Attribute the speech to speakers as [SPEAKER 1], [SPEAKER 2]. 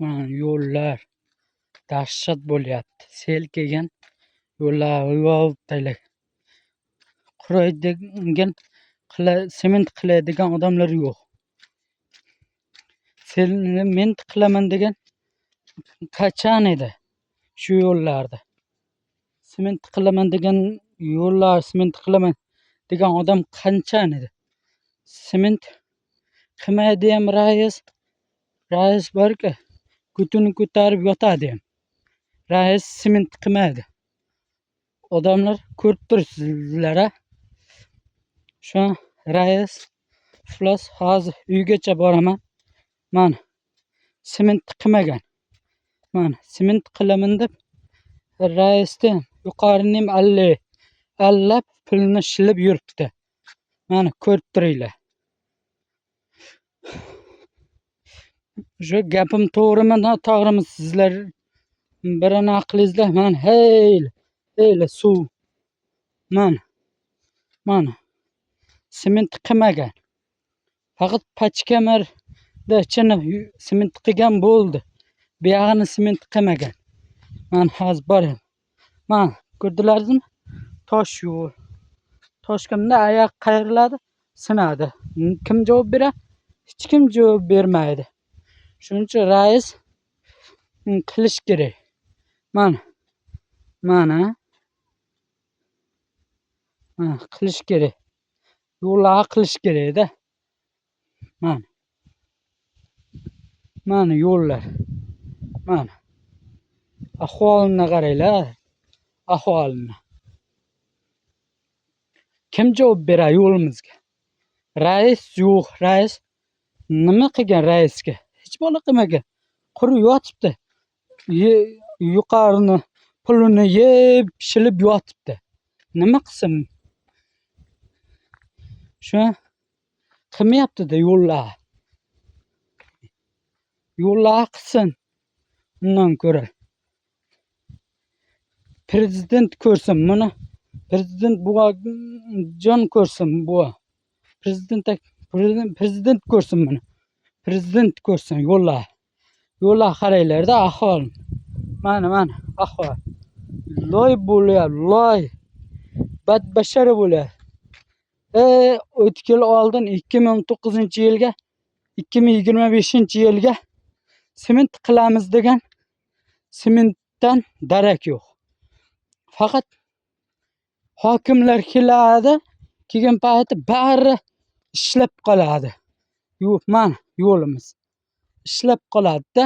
[SPEAKER 1] Mana yo'llar dahshat bo'lyapti. Sel kelgan yo'llar taylar quradigan sement qiladigan odamlar yo'q. Sement qilaman degan qachon edi shu yo'llarda? Sement qilaman degan yo'llar, sement qilaman degan odam qancha edi? Sement qilmaydi ham rais borki, kutini ko'tarib yotadi ham. Rais sement qilmaydi. Odamlar ko'rib turibsizlar a? Shu rais iflos hozir uygacha boraman. Mana sement qilmagan. Mana sement qilaman deb raisdan yuqorinim allab pulni shilib yuribdi. Mana ko'rib turinglar. Shu gapim to'g'rimi, noto'g'rimi sizlar birini aqlingizda mana heyli suv. Mana sement qilmagan. Faqat pachkamarda ichini sement qilgan bo'ldi. Bu yog'ini sement qilmagan. Mana hozir boraman. Mana ko'rdilarizmi? Tosh yo'l. Toshqinda oyoq qayriladi, sinadi. Kim javob beradi? Hech kim javob bermaydi. Shuning uchun rais qilish kerak. Mana qilish kerak. Yo'llar qilish kerak-da. Mana yo'llar. Mana ahvolini qaranglar. Ahvolini. Kim javob beradi yo'limizga? Rais yo'q. Rais nima qilgan raisga? Hech bola qilmagan. Qurib yotibdi. Yuqorini pulini yeb shilib yotibdi. Nima qilsin? Shu qilmayapti-da yo'llar. Yo'llar qilsin. Undan ko'ra prezident ko'rsin buni. Prezident buvajon ko'rsin buva. Prezident ko'rsin buni. Prezident ko'rsin yo'llar. Yo'llar qaranglarda ahvol. Mana ahvol. Loy bo'lyapti, loy. Badbashara bo'lyapti. O'tgan oldin 2019-yilga 2025-yilga sement qilamiz degan sementdan darak yo'q. Faqat hokimlar keladi, kelgan payti bari ishlab qoladi. Mana yo'limiz ishlab qoladi-da.